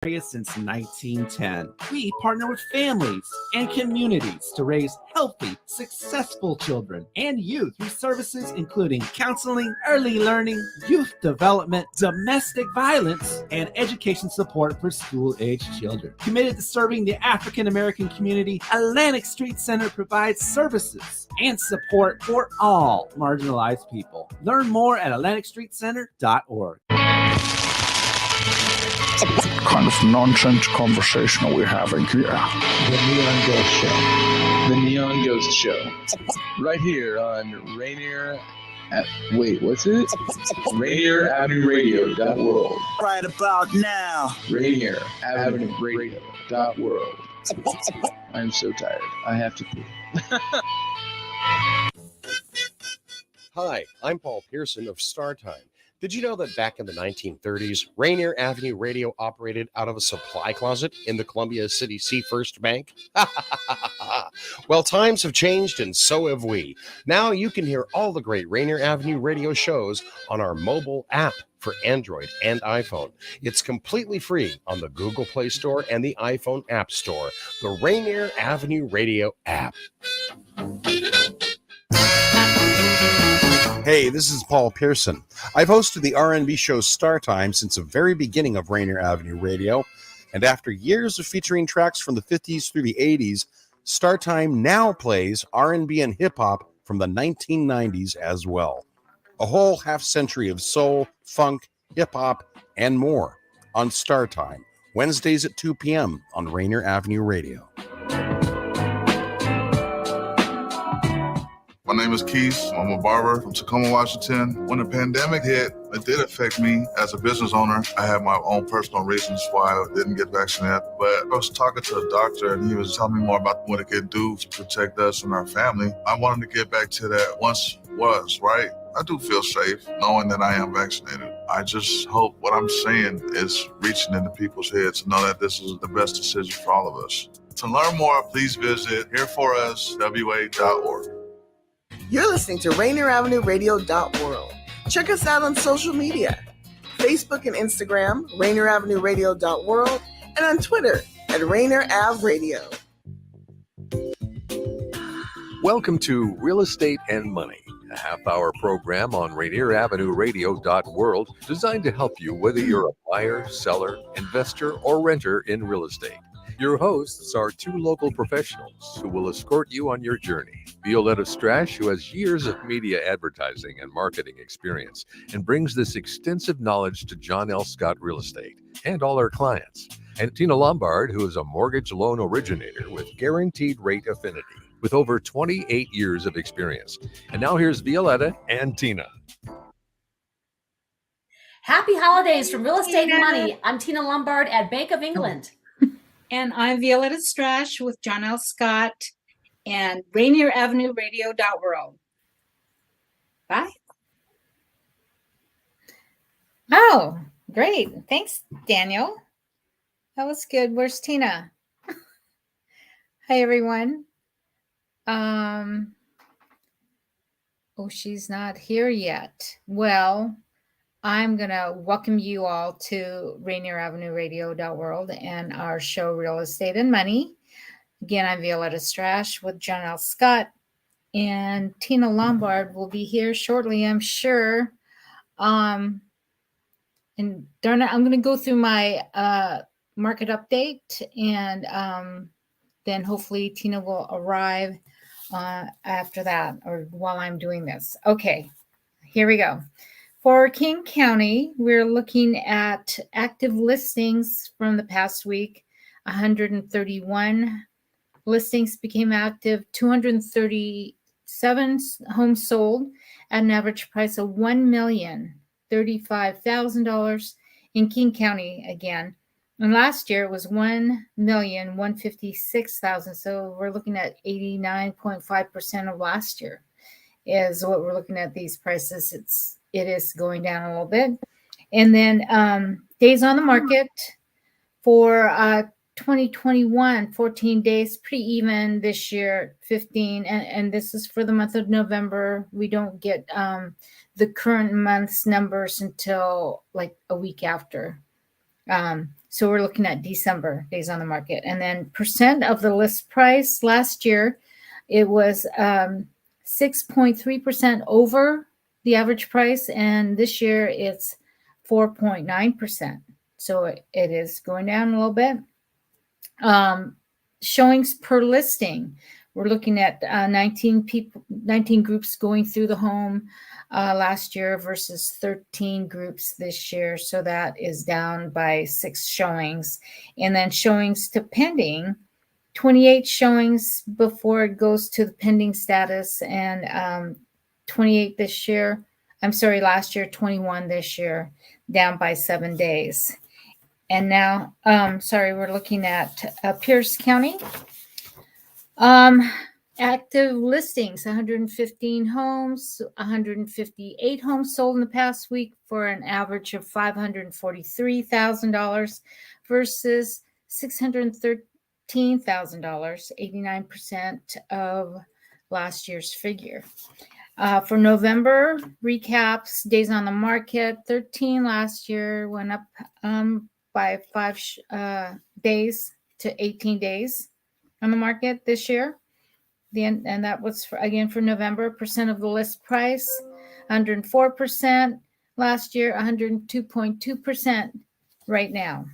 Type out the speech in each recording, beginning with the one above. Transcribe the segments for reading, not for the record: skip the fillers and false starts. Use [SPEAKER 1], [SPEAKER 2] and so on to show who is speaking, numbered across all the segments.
[SPEAKER 1] area since 1910. We partner with families and communities to raise healthy, successful children and youth through services including counseling, early learning, youth development, domestic violence, and education support for school-aged children. Committed to serving the African American community, Atlantic Street Center provides services and support for all marginalized people. Learn more at AtlanticStreetCenter.org.
[SPEAKER 2] Kind of nonsense conversation are we having here?
[SPEAKER 3] The Neon Ghost Show. The Neon Ghost Show. Right here on Rainier... what's it? Rainier Avenue Radio.world.
[SPEAKER 4] Right about now.
[SPEAKER 3] Rainier Avenue Radio.world. I'm so tired. I have to pee.
[SPEAKER 5] Hi, I'm Paul Pearson of StarTime. Did you know that back in the 1930s, Rainier Avenue Radio operated out of a supply closet in the Columbia City Sea First Bank? Well, times have changed and so have we. Now you can hear all the great Rainier Avenue Radio shows on our mobile app for Android and iPhone. It's completely free on the Google Play Store and the iPhone App Store. The Rainier Avenue Radio app.
[SPEAKER 6] Hey, this is Paul Pearson. I've hosted the R&B show StarTime since the very beginning of Rainier Avenue Radio, and after years of featuring tracks from the 50s through the 80s, StarTime now plays R&B and hip-hop from the 1990s as well. A whole half-century of soul, funk, hip-hop, and more on StarTime, Wednesdays at 2 p.m. on Rainier Avenue Radio.
[SPEAKER 7] My name is Keith. I'm a barber from Tacoma, Washington. When the pandemic hit, it did affect me as a business owner. I had my own personal reasons why I didn't get vaccinated. But I was talking to a doctor and he was telling me more about what it could do to protect us and our family. I wanted to get back to that once was, right? I do feel safe knowing that I am vaccinated. I just hope what I'm saying is reaching into people's heads to know that this is the best decision for all of us. To learn more, please visit hereforuswa.org.
[SPEAKER 8] You're listening to Rainier Avenue Radio.world. Check us out on social media, Facebook and Instagram, Rainier Avenue Radio.world, and on Twitter at Rainier Ave Radio.
[SPEAKER 9] Welcome to Real Estate and Money, a half-hour program on Rainier Avenue Radio.world designed to help you whether you're a buyer, seller, investor, or renter in real estate. Your hosts are two local professionals who will escort you on your journey. Violeta Strash, who has years of media advertising and marketing experience and brings this extensive knowledge to John L. Scott Real Estate and all our clients. And Tina Lombard, who is a mortgage loan originator with guaranteed rate affinity with over 28 years of experience. And now here's Violeta and Tina.
[SPEAKER 10] Happy holidays from Real Estate and Money. I'm Tina Lombard at Bank of England.
[SPEAKER 11] And I'm Violeta Strash with John L. Scott and Rainier Avenue Radio.world. Bye.
[SPEAKER 12] Oh, great. Thanks, Daniel. That was good. Where's Tina? Hi, everyone. Oh, she's not here yet. Well, I'm going to welcome you all to Rainier Avenue Radio.world and our show, Real Estate and Money. Again, I'm Violeta Strash with John L. Scott, and Tina Lombard will be here shortly, I'm sure. And darn it, I'm going to go through my market update, and then hopefully Tina will arrive after that or while I'm doing this. Okay, here we go. For King County, we're looking at active listings from the past week. 131 listings became active, 237 homes sold at an average price of $1,035,000 in King County again. And last year it was $1,156,000. So we're looking at 89.5% of last year is what we're looking at these prices. It is going down a little bit. And then days on the market for 2021, 14 days, pretty even this year, 15. And this is for the month of November. We don't get the current month's numbers until like a week after. So we're looking at December days on the market. And then percent of the list price last year, it was 6.3% over the average price. And this year it's 4.9%. So it is going down a little bit. Showings per listing. We're looking at 19 groups going through the home last year versus 13 groups this year. So that is down by 6 showings. And then showings to pending, 28 showings before it goes to the pending status, and 28 this year. I'm sorry, last year, 21 this year, down by 7 days. And now, we're looking at Pierce County. Active listings, 115 homes, 158 homes sold in the past week for an average of $543,000 versus $613,000, 89% of last year's figure. For November, recaps, days on the market, 13 last year, went up by 5 days to 18 days on the market this year. And that was, for November. Percent of the list price, 104%. Last year, 102.2% right now.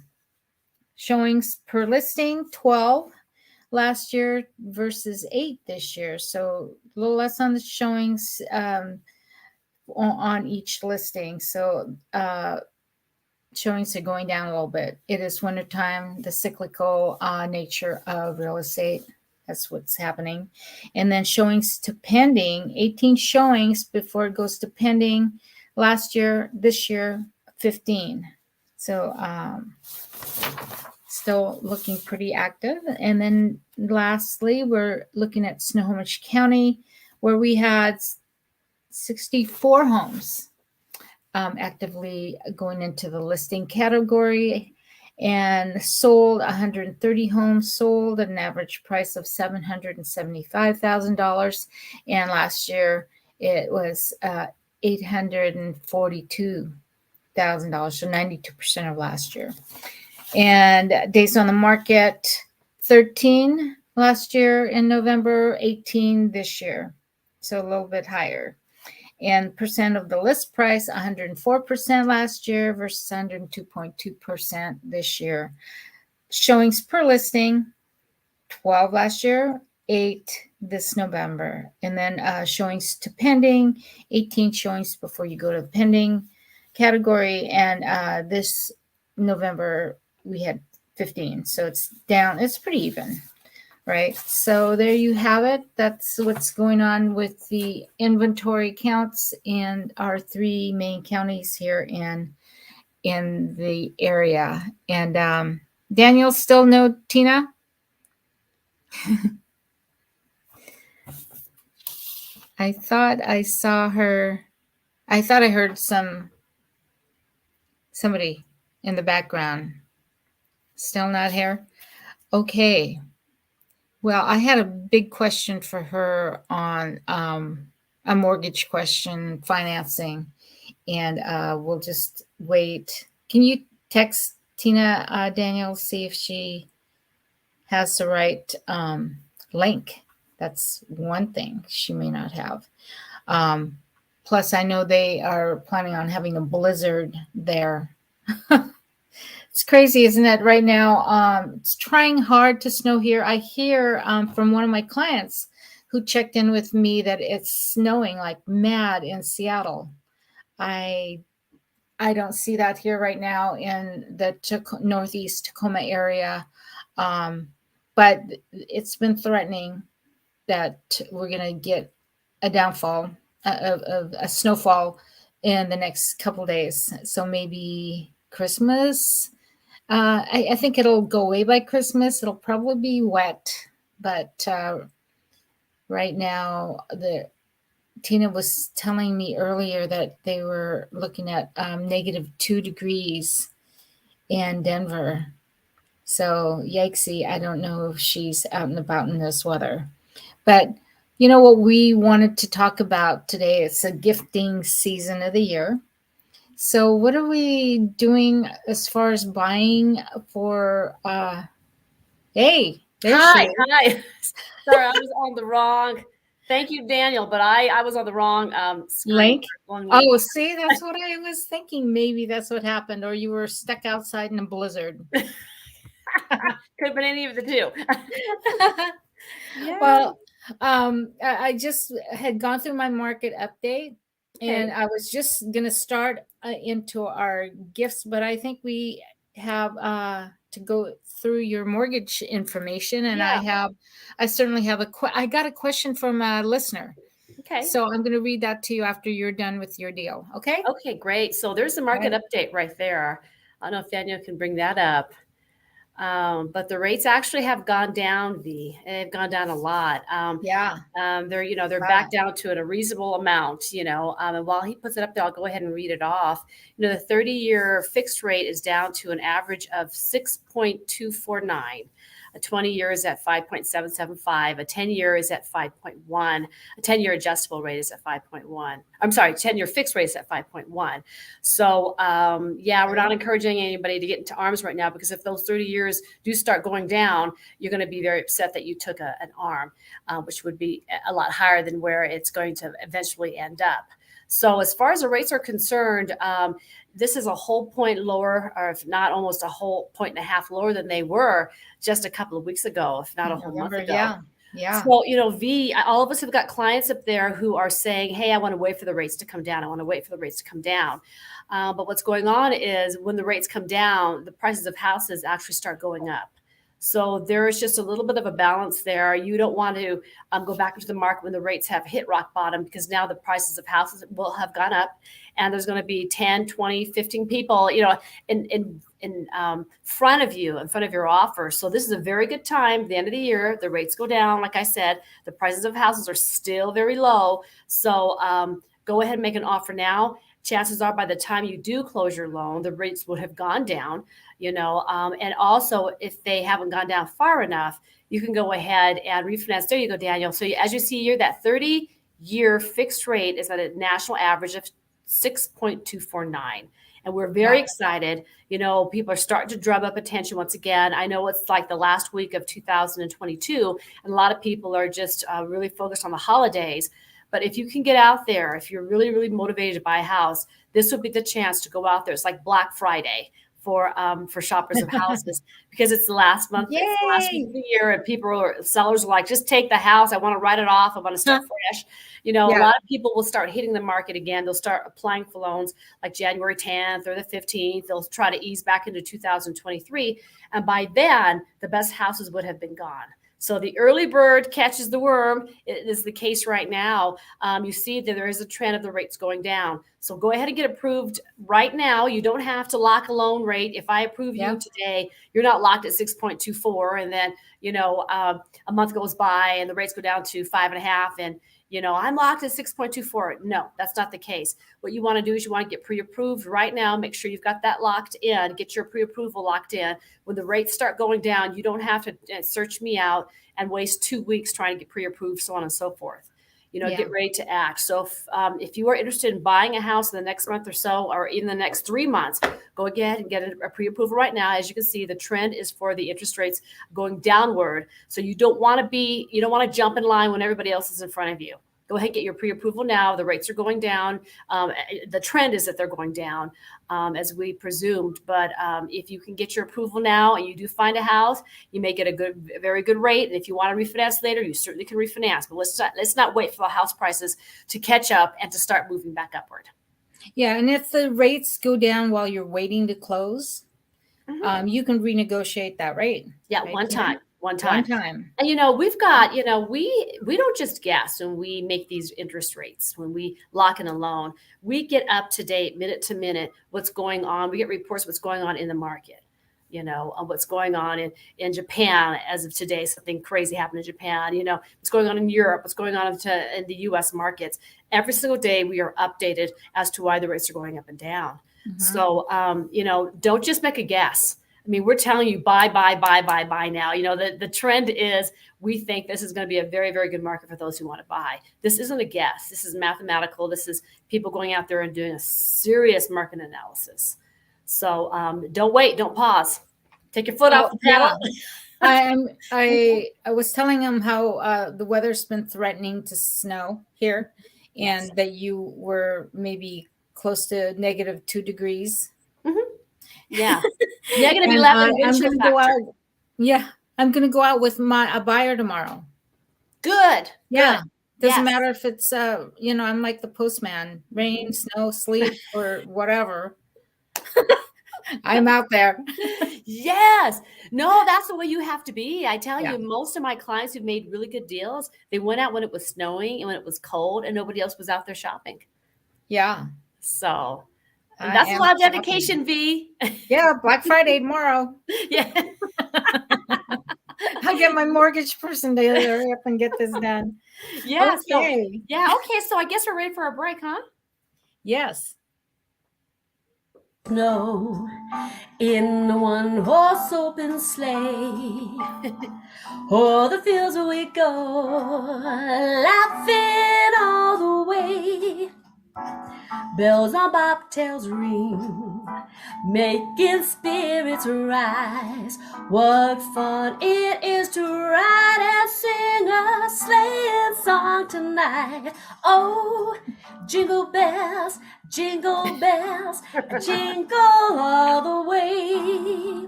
[SPEAKER 12] Showings per listing, 12 last year versus 8 this year. So a little less on the showings on each listing. So showings are going down a little bit. It is wintertime, the cyclical nature of real estate. That's what's happening. And then showings to pending, 18 showings before it goes to pending. Last year, this year, 15. So still looking pretty active. And then lastly, we're looking at Snohomish County, where we had 64 homes actively going into the listing category, and sold 130 homes sold at an average price of $775,000. And last year it was $842,000, so 92% of last year. And days on the market, 13 last year in November, 18 this year, so a little bit higher. And percent of the list price, 104% last year versus 102.2% this year. Showings per listing, 12 last year, 8 this November. And then showings to pending, 18 showings before you go to the pending category. And this November, we had 15. So it's down. It's pretty even. Right. So there you have it. That's what's going on with the inventory counts in our 3 main counties here in the area. And Daniel, still no Tina? I thought I saw her. I thought I heard somebody in the background. Still not here? Okay. Well, I had a big question for her on a mortgage question, financing, and we'll just wait. Can you text Tina, Daniel, see if she has the right link? That's one thing she may not have. Plus, I know they are planning on having a blizzard there. It's crazy, isn't it? Right now, it's trying hard to snow here. I hear from one of my clients who checked in with me that it's snowing like mad in Seattle. I don't see that here right now in the northeast Tacoma area, but it's been threatening that we're going to get a downfall of a snowfall in the next couple of days. So maybe Christmas. I think it'll go away by Christmas. It'll probably be wet, but right now, Tina was telling me earlier that they were looking at -2 degrees in Denver. So yikesy, I don't know if she's out and about in this weather. But you know what we wanted to talk about today? It's a gifting season of the year. So what are we doing as far as buying for hey, there she is.
[SPEAKER 10] Hi. Sorry, I was on the wrong. Thank you, Daniel, but I was on the wrong screen.
[SPEAKER 12] Link. Oh, see, that's what I was thinking. Maybe that's what happened, or you were stuck outside in a blizzard.
[SPEAKER 10] Could have been any of the two.
[SPEAKER 12] Yeah. Well, I just had gone through my market update, and I was just gonna start into our gifts, but I think we have to go through your mortgage information, and I certainly have I got a question from a listener.
[SPEAKER 10] Okay.
[SPEAKER 12] So I'm going to read that to you after you're done with your deal. Okay.
[SPEAKER 10] Okay, great. So there's the market update right there. I don't know if Daniel can bring that up. But the rates actually have gone down. They've gone down a lot. They're back down to a reasonable amount. And while he puts it up there, I'll go ahead and read it off. The 30-year fixed rate is down to an average of 6.249. A 20-year is at 5.775. A 10-year is at 5.1. A 10-year adjustable rate is at 5.1. I'm sorry, 10-year fixed rate is at 5.1. So, we're not encouraging anybody to get into arms right now, because if those 30 years do start going down, you're going to be very upset that you took an arm, which would be a lot higher than where it's going to eventually end up. So as far as the rates are concerned, this is a whole point lower, or if not almost a whole point and a half lower than they were just a couple of weeks ago, if not a whole month ago.
[SPEAKER 12] Yeah.
[SPEAKER 10] So, all of us have got clients up there who are saying, hey, I want to wait for the rates to come down. But what's going on is when the rates come down, the prices of houses actually start going up. So there is just a little bit of a balance there. You don't want to go back into the market when the rates have hit rock bottom, because now the prices of houses will have gone up, and there's going to be 10, 20, 15 people, in front of you, in front of your offer. So this is a very good time. At the end of the year, the rates go down. Like I said, the prices of houses are still very low. So go ahead and make an offer now. Chances are by the time you do close your loan, the rates would have gone down, and also if they haven't gone down far enough, you can go ahead and refinance. There you go, Daniel. So as you see here, that 30-year fixed rate is at a national average of 6.249. And we're very excited. People are starting to drum up attention once again. I know it's like the last week of 2022, and a lot of people are just really focused on the holidays. But if you can get out there, if you're really, really motivated to buy a house, this would be the chance to go out there. It's like Black Friday for shoppers of houses, because it's the last month, it's the last week of the year, and sellers are like, just take the house. I want to write it off. I want to start fresh. A lot of people will start hitting the market again. They'll start applying for loans like January 10th or the 15th. They'll try to ease back into 2023. And by then, the best houses would have been gone. So the early bird catches the worm. It is the case right now. You see that there is a trend of the rates going down. So go ahead and get approved right now. You don't have to lock a loan rate. If I approve you today, you're not locked at 6.24. And then, a month goes by and the rates go down to 5.5. And, I'm locked at 6.24. No, that's not the case. What you want to do is you want to get pre-approved right now. Make sure you've got that locked in. Get your pre-approval locked in. When the rates start going down, you don't have to search me out and waste 2 weeks trying to get pre-approved, so on and so forth. Get ready to act. So if you are interested in buying a house in the next month or so, or even the next 3 months, go ahead and get a pre-approval right now. As you can see, the trend is for the interest rates going downward. So you don't want to jump in line when everybody else is in front of you. Go ahead and get your pre-approval now. The rates are going down. The trend is that they're going down, as we presumed. But if you can get your approval now and you do find a house, you may get a very good rate. And if you want to refinance later, you certainly can refinance. But let's not wait for the house prices to catch up and to start moving back upward.
[SPEAKER 12] Yeah, and if the rates go down while you're waiting to close, you can renegotiate that rate.
[SPEAKER 10] Yeah,
[SPEAKER 12] right?
[SPEAKER 10] one time.
[SPEAKER 12] And
[SPEAKER 10] we've got, we don't just guess when we make these interest rates, when we lock in a loan. We get up to date, minute to minute, what's going on. We get reports what's going on in the market, what's going on in Japan as of today. Something crazy happened in Japan, what's going on in Europe, what's going on in the U.S. markets. Every single day we are updated as to why the rates are going up and down. So, don't just make a guess. I mean, we're telling you buy now. You know, the trend is we think this is going to be a very, very good market for those who want to buy. This isn't a guess. This is mathematical. This is people going out there and doing a serious market analysis. So don't wait. Don't pause. Take your foot off the pedal.
[SPEAKER 12] I was telling him how the weather's been threatening to snow here, and that you were maybe close to -2 degrees.
[SPEAKER 10] Yeah. Negative 11 wind chill factor.
[SPEAKER 12] I'm going to go out with a buyer tomorrow.
[SPEAKER 10] Good.
[SPEAKER 12] Yeah.
[SPEAKER 10] Good.
[SPEAKER 12] Doesn't matter if it's, I'm like the postman, rain, snow, sleet, or whatever. I'm out there.
[SPEAKER 10] Yes. No, that's the way you have to be. I tell you, most of my clients who've made really good deals, they went out when it was snowing and when it was cold and nobody else was out there shopping.
[SPEAKER 12] Yeah.
[SPEAKER 10] So that's a lot of dedication, V.
[SPEAKER 12] Yeah. Black Friday tomorrow.
[SPEAKER 10] Yeah.
[SPEAKER 12] I'll get my mortgage person to hurry up and get this done.
[SPEAKER 10] Yeah.
[SPEAKER 12] Okay.
[SPEAKER 10] Okay. So I guess we're ready for a break, huh?
[SPEAKER 12] Yes.
[SPEAKER 13] Snow in the one-horse open sleigh. O'er the fields we go, laughing all the way. Bells on bobtails ring, making spirits rise. What fun it is to ride and sing a sleighing song tonight. Oh, jingle bells, jingle bells, jingle all the way.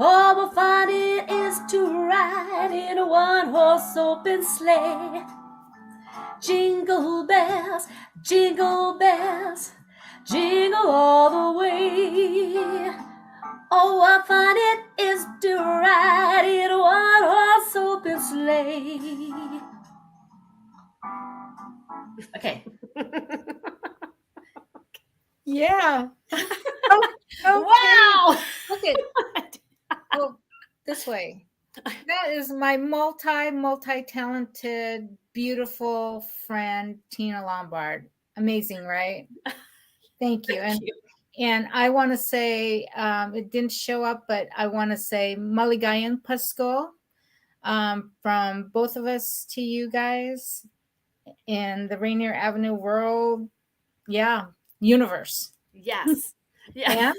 [SPEAKER 13] Oh, what fun it is to ride in a one-horse open sleigh. Jingle bells, jingle bells, jingle all the way. Oh, what fun it is to ride in a one-horse open sleigh. Okay.
[SPEAKER 12] Yeah.
[SPEAKER 10] Wow.
[SPEAKER 12] Look at this way. That is my multi-talented, beautiful friend, Tina Lombard. Amazing, right? Thank you. And I want to say, it didn't show up, but I want to say Maligayan Pasko from both of us to you guys in the Rainier Avenue world. Yeah. Universe.
[SPEAKER 10] Yes.
[SPEAKER 12] Yeah.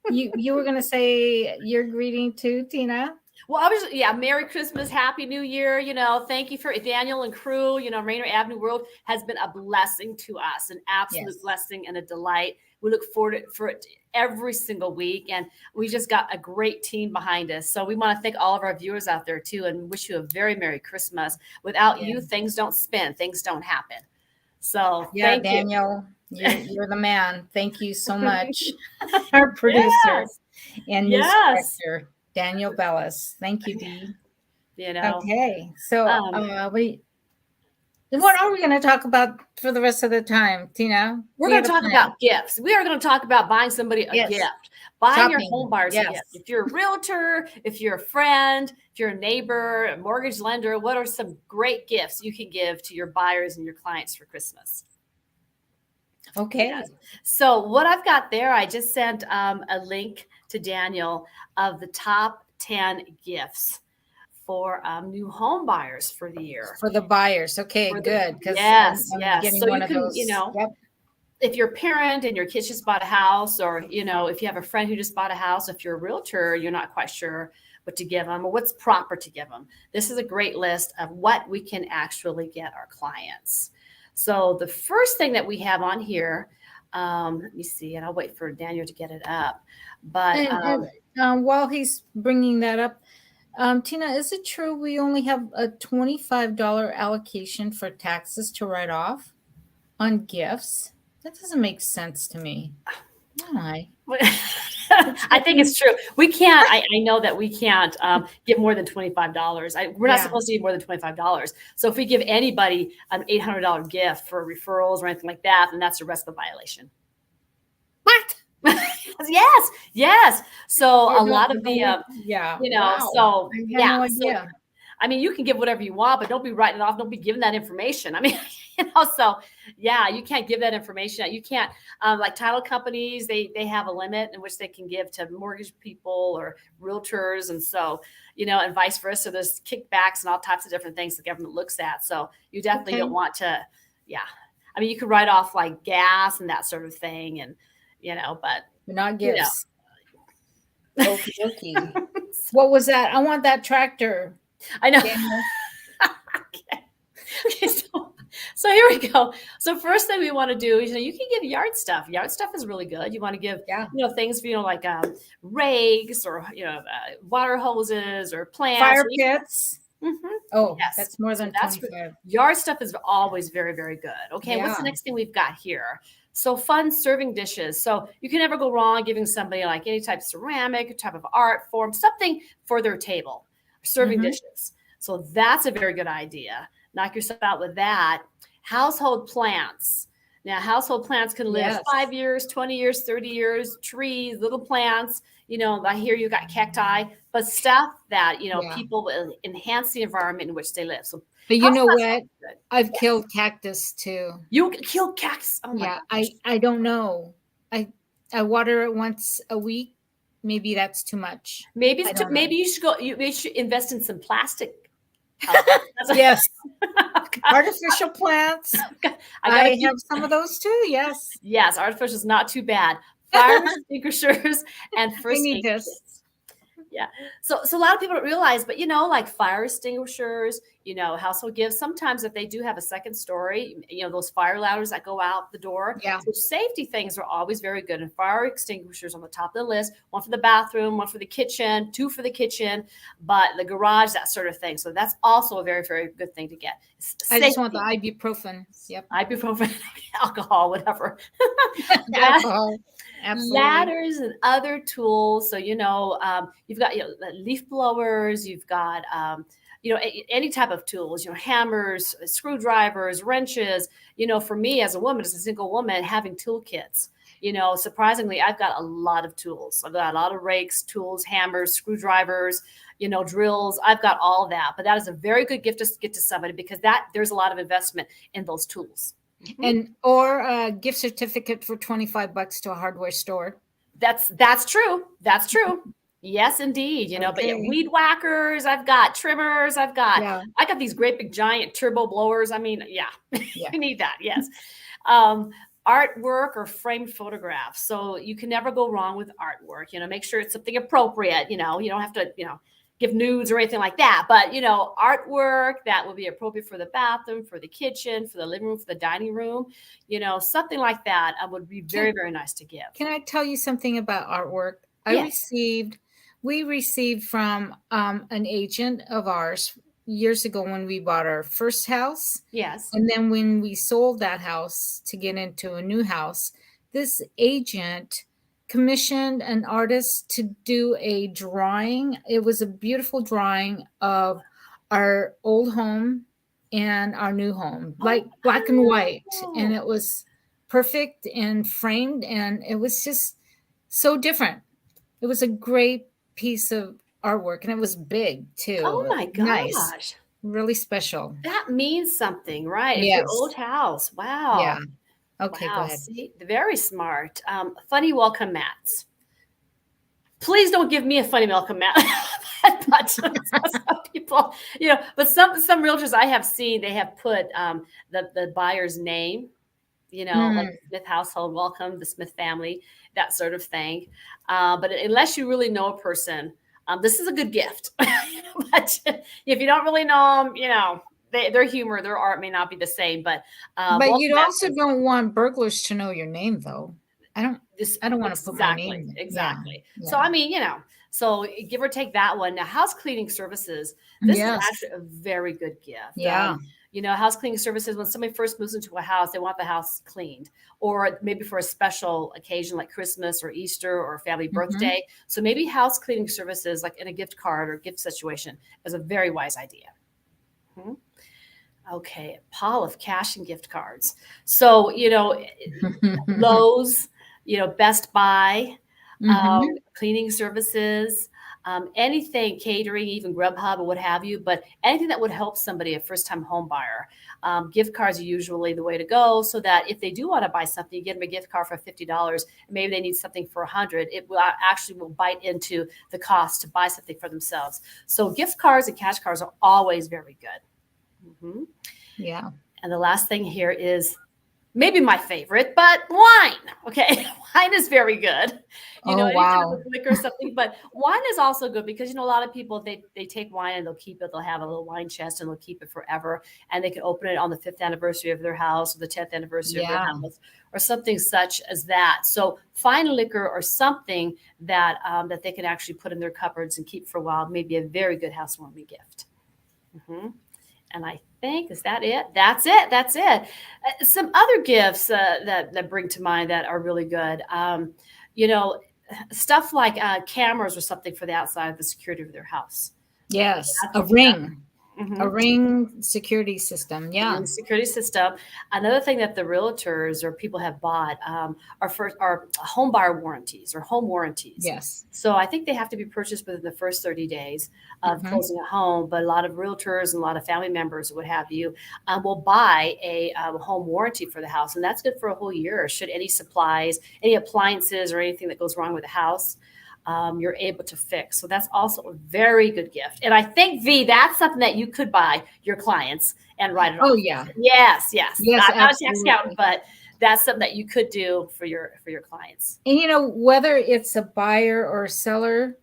[SPEAKER 12] You were going to say your greeting to Tina.
[SPEAKER 10] Well, Merry Christmas, Happy New Year. You know, thank you for Daniel and crew. You know, Rainier Avenue World has been a blessing to us, an absolute blessing and a delight. We look forward for it every single week, and we just got a great team behind us. So we want to thank all of our viewers out there too, and wish you a very Merry Christmas. Without you, things don't spin, things don't happen. So thank
[SPEAKER 12] Daniel, you're the man. Thank you so much, our producer and news director. Daniel Bellis. Thank you, Dee.
[SPEAKER 10] You know.
[SPEAKER 12] Okay. So what are we going to talk about for the rest of the time, Tina?
[SPEAKER 10] We're going to talk about gifts. We are going to talk about buying somebody a gift. Buying your home buyers a gift. If you're a realtor, if you're a friend, if you're a neighbor, a mortgage lender, what are some great gifts you can give to your buyers and your clients for Christmas?
[SPEAKER 12] Okay.
[SPEAKER 10] Yes. So what I've got there, I just sent a link to Daniel of the top 10 gifts for new home buyers for the year.
[SPEAKER 12] For the buyers. Okay, good.
[SPEAKER 10] Yes. So you can, if you're a parent and your kids just bought a house, or, if you have a friend who just bought a house, if you're a realtor, you're not quite sure what to give them or what's proper to give them. This is a great list of what we can actually get our clients. So the first thing that we have on here, let me see, and I'll wait for Daniel to get it up. But
[SPEAKER 12] while he's bringing that up, Tina, is it true we only have a $25 allocation for taxes to write off on gifts? That doesn't make sense to me. Why?
[SPEAKER 10] I think it's true. We can't. I know that we can't get more than $25. We're not supposed to get more than $25. So if we give anybody an $800 gift for referrals or anything like that, then that's a RESPA violation.
[SPEAKER 12] What?
[SPEAKER 10] Yes. So a lot of the,
[SPEAKER 12] no idea.
[SPEAKER 10] I mean, you can give whatever you want, but don't be writing it off. Don't be giving that information. I mean, so yeah, you can't give that information. You can't, like title companies, they have a limit in which they can give to mortgage people or realtors. And so, and vice versa, there's kickbacks and all types of different things the government looks at. So you definitely don't want to, I mean, you could write off like gas and that sort of thing. And, but
[SPEAKER 12] not gifts. Okay. What was that? I want that tractor.
[SPEAKER 10] I know. Okay, so here we go. So first thing we want to do is, you can give yard stuff. Yard stuff is really good. You want to give, things, like rakes or, water hoses or plants.
[SPEAKER 12] Fire pits.
[SPEAKER 10] Mm-hmm.
[SPEAKER 12] Oh, yes. That's more than 25.
[SPEAKER 10] Yard stuff is always very, very good. Okay, what's the next thing we've got here? So fun serving dishes. So you can never go wrong giving somebody like any type of ceramic, type of art form, something for their table, serving dishes. So that's a very good idea. Knock yourself out with that. Household plants. Now, household plants can live 5 years, 20 years, 30 years, trees, little plants. I hear you got cacti, but stuff that, people will enhance the environment in which they live. So,
[SPEAKER 12] but you know what? I've killed cactus too.
[SPEAKER 10] You killed cactus? Oh my gosh.
[SPEAKER 12] I don't know. I water it once a week. Maybe that's too much.
[SPEAKER 10] Maybe you should go. You should invest in some plastic.
[SPEAKER 12] Yes. Artificial plants. I have some of those too. Yes.
[SPEAKER 10] Yes. Artificial is not too bad. Fire extinguishers and first aid kits. Yeah. So a lot of people don't realize, but like fire extinguishers, household gifts, sometimes if they do have a second story, those fire ladders that go out the door. Yeah. So safety things are always very good. And fire extinguishers on the top of the list, one for the bathroom, one for the kitchen, 2 for the kitchen, but the garage, that sort of thing. So that's also a very, very good thing to get.
[SPEAKER 12] I just want the ibuprofen. Yep.
[SPEAKER 10] Ibuprofen, alcohol, whatever.
[SPEAKER 12] Alcohol. Absolutely.
[SPEAKER 10] Ladders and other tools. So, you've got, leaf blowers, you've got, any type of tools, hammers, screwdrivers, wrenches, for me as a woman, as a single woman, having toolkits, surprisingly, I've got a lot of tools. I've got a lot of rakes, tools, hammers, screwdrivers, drills. I've got all of that, but that is a very good gift to get to somebody because there's a lot of investment in those tools.
[SPEAKER 12] And or a gift certificate for $25 to a hardware store.
[SPEAKER 10] That's true. That's true. Yes, indeed. But weed whackers, I've got trimmers, I got these great big giant turbo blowers. I mean, you need that. Yes. Artwork or framed photographs. So you can never go wrong with artwork. Make sure it's something appropriate. You don't have to, give nudes or anything like that. But, artwork that will be appropriate for the bathroom, for the kitchen, for the living room, for the dining room, something like that would be very, very nice to give.
[SPEAKER 12] Can I tell you something about artwork? We received from an agent of ours years ago when we bought our first house.
[SPEAKER 10] Yes.
[SPEAKER 12] And then when we sold that house to get into a new house, this agent commissioned an artist to do a drawing. It was a beautiful drawing of our old home and our new home, like black and white. And it was perfect and framed, and it was just so different. It was a great piece of artwork, and it was big too.
[SPEAKER 10] Oh my gosh.
[SPEAKER 12] Nice. Really special.
[SPEAKER 10] That means something, right?
[SPEAKER 12] Yes.
[SPEAKER 10] Your old house. Wow.
[SPEAKER 12] Yeah. Okay,
[SPEAKER 10] wow.
[SPEAKER 12] go ahead.
[SPEAKER 10] See, very smart. Funny welcome mats. Please don't give me a funny welcome mat. But some people, but some realtors I have seen, they have put the buyer's name, like Smith household welcome, the Smith family, that sort of thing. But unless you really know a person, this is a good gift. But if you don't really know them, their humor, their art may not be the same, but
[SPEAKER 12] you also don't want burglars to know your name, though. I don't want to put my name.
[SPEAKER 10] Exactly.
[SPEAKER 12] Yeah.
[SPEAKER 10] So I mean, so give or take that one. Now, house cleaning services. This is actually a very good gift.
[SPEAKER 12] Yeah.
[SPEAKER 10] House cleaning services. When somebody first moves into a house, they want the house cleaned, or maybe for a special occasion like Christmas or Easter or family birthday. So maybe house cleaning services, like in a gift card or gift situation, is a very wise idea. Okay, a pile of cash and gift cards. So, Lowe's, Best Buy, cleaning services, anything catering, even Grubhub or what have you, but anything that would help somebody, a first-time home buyer. Gift cards are usually the way to go, so that if they do want to buy something, you get them a gift card for $50, and maybe they need something for $100. It will actually bite into the cost to buy something for themselves. So gift cards and cash cards are always very good.
[SPEAKER 12] Yeah.
[SPEAKER 10] And the last thing here is maybe my favorite, but wine. Okay. Wine is very good. You know, anytime with liquor or something, but wine is also good because, you know, a lot of people, they take wine and they'll keep it. They'll have a little wine chest and they'll keep it forever. And they can open it on the 5th anniversary of their house or the 10th anniversary of their house or something such as that. So fine liquor or something that, that they can actually put in their cupboards and keep for a while, maybe a very good housewarming gift. And I think, is that it? That's it. That's it. Some other gifts that bring to mind that are really good. You know, stuff like cameras or something for the outside of the security of their house.
[SPEAKER 12] Yes, a ring. A ring security system. Yeah.
[SPEAKER 10] Security system. Another thing that the realtors or people have bought are home buyer warranties or home warranties.
[SPEAKER 12] Yes.
[SPEAKER 10] So I think they have to be purchased within the first 30 days of closing a home. But a lot of realtors and a lot of family members, what have you, will buy a home warranty for the house. And that's good for a whole year. Should any supplies, any appliances or anything that goes wrong with the house, you're able to fix. So that's also a very good gift. And I think, V, that's something that you could buy your clients and write it off.
[SPEAKER 12] Oh, yeah.
[SPEAKER 10] Yes.
[SPEAKER 12] Yes,
[SPEAKER 10] Not a tax accountant, but that's something that you could do for your clients.
[SPEAKER 12] And, you know, whether it's a buyer or a seller,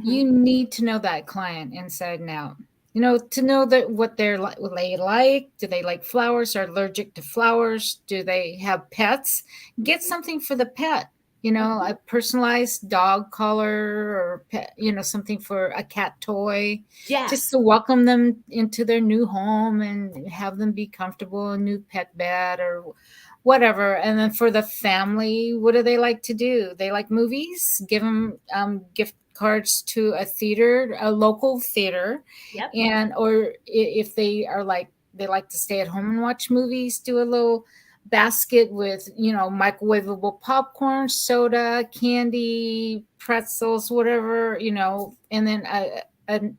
[SPEAKER 12] you need to know that client inside and out. You know, to know that what they like. Do they like flowers? Are allergic to flowers? Do they have pets? Get something for the pet. You know, a personalized dog collar or, pet, you know, something for a cat toy.
[SPEAKER 10] Yes.
[SPEAKER 12] Just to welcome them into their new home and have them be comfortable, a new pet bed or whatever. And then for the family, what do they like to do? They like movies. Give them gift cards to a theater, a local theater.
[SPEAKER 10] Yep.
[SPEAKER 12] And or if they like to stay at home and watch movies, do a little basket with, you know, microwavable popcorn, soda, candy, pretzels, whatever, you know, and then a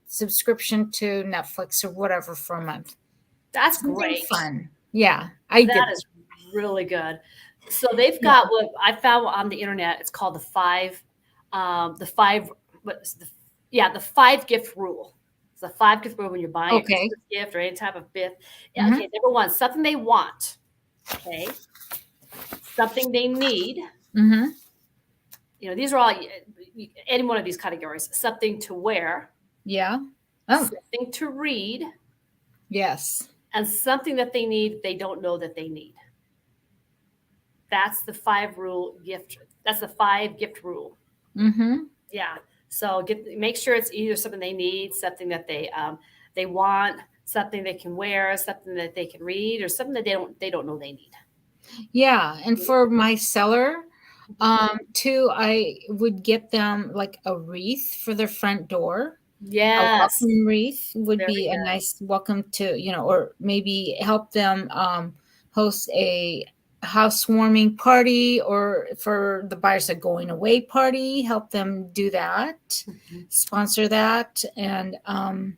[SPEAKER 12] subscription to Netflix or whatever for a month.
[SPEAKER 10] That's
[SPEAKER 12] Something
[SPEAKER 10] great.
[SPEAKER 12] Fun. Yeah.
[SPEAKER 10] That is really good. So they've got what I found on the internet. It's called the five gift rule. It's the 5 gift rule when you're buying a Christmas gift or any type of gift. Okay. Number 1, something they want. Okay. Something they need. You know, these are all any one of these categories. Something to wear.
[SPEAKER 12] Yeah.
[SPEAKER 10] Something to read.
[SPEAKER 12] Yes.
[SPEAKER 10] And something that they need, they don't know that they need. That's the 5 gift. That's the 5 gift rule. Yeah. So make sure it's either something they need, something that they want, something they can wear, something that they can read, or something that they don't know they need. Yeah.
[SPEAKER 12] And for my seller, too, I would get them like a wreath for their front door.
[SPEAKER 10] Yes.
[SPEAKER 12] A welcome wreath would be a nice welcome to, you know, or maybe help them host a housewarming party, or for the buyers, a going away party, help them do that, sponsor that. And I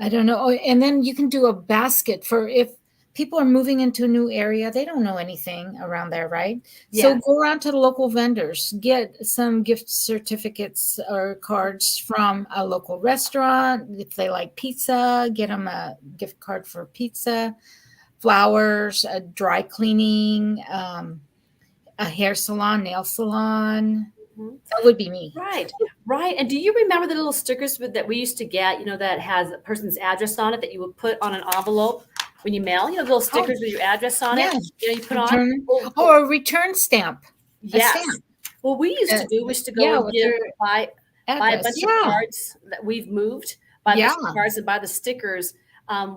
[SPEAKER 12] don't know. And then you can do a basket for if people are moving into a new area, they don't know anything around there, right?
[SPEAKER 10] Yes.
[SPEAKER 12] So go around to the local vendors, get some gift certificates or cards from a local restaurant. If they like pizza, get them a gift card for pizza, flowers, a dry cleaning, a hair salon, nail salon. That would be me.
[SPEAKER 10] Right. And do you remember the little stickers that we used to get, you know, that has a person's address on it that you would put on an envelope when you mail? You know, little stickers with your address on it. You know, you put on.
[SPEAKER 12] Or a return stamp.
[SPEAKER 10] Yes. Well, we used to go and buy a bunch of cards that we've moved, buy a bunch of cards and buy the stickers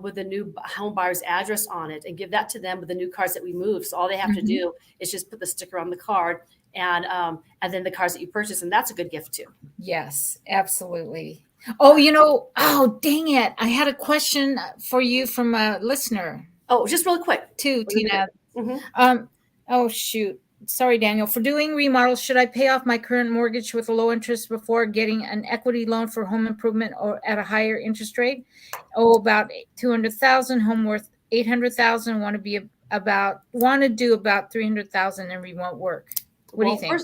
[SPEAKER 10] with the new home buyer's address on it and give that to them with the new cards that we moved. So all they have to do is just put the sticker on the card and then the cards that you purchase. And that's a good gift too.
[SPEAKER 12] Yes, absolutely. Oh, you know, dang it. I had a question for you from a listener.
[SPEAKER 10] Oh, just real quick
[SPEAKER 12] too, Tina. Oh, shoot. sorry, Daniel, for doing remodels, should I pay off my current mortgage with a low interest before getting an equity loan for home improvement or at a higher interest rate? Oh, about 200,000, home worth 800,000, want to do about 300,000 in remote work. What do you think?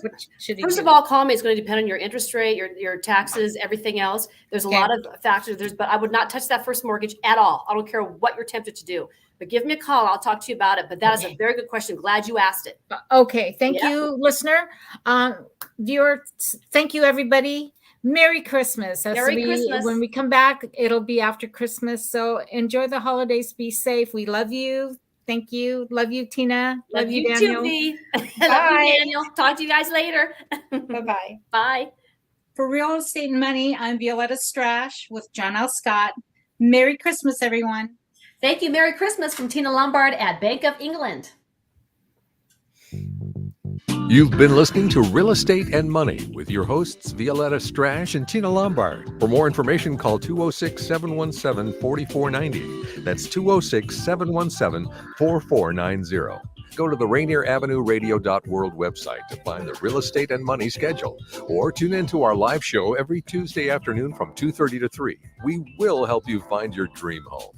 [SPEAKER 10] First of all, call me. It's going to depend on your interest rate, your taxes, everything else. There's a lot of factors. But I would not touch that first mortgage at all. I don't care what you're tempted to do. But give me a call. I'll talk to you about it. But that is a very good question. Glad you asked it.
[SPEAKER 12] Okay. Thank you, listener. Viewer, thank you, everybody. Merry Christmas.
[SPEAKER 10] Merry Christmas.
[SPEAKER 12] When we come back, it'll be after Christmas. So enjoy the holidays. Be safe. We love you. Thank you. Love you, Tina. Love you, Daniel.
[SPEAKER 10] Too, V. Love you, Daniel. Talk to you guys later.
[SPEAKER 12] Bye-bye.
[SPEAKER 10] Bye.
[SPEAKER 11] For Real Estate and Money, I'm Violeta Strash with John L. Scott. Merry Christmas, everyone.
[SPEAKER 13] Thank you. Merry Christmas from Tina Lombard at Bank of England.
[SPEAKER 9] You've been listening to Real Estate and Money with your hosts, Violeta Strash and Tina Lombard. For more information, call 206-717-4490. That's 206-717-4490. Go to the Rainier Avenue Radio.world website to find the Real Estate and Money schedule, or tune in to our live show every Tuesday afternoon from 2:30 to 3. We will help you find your dream home.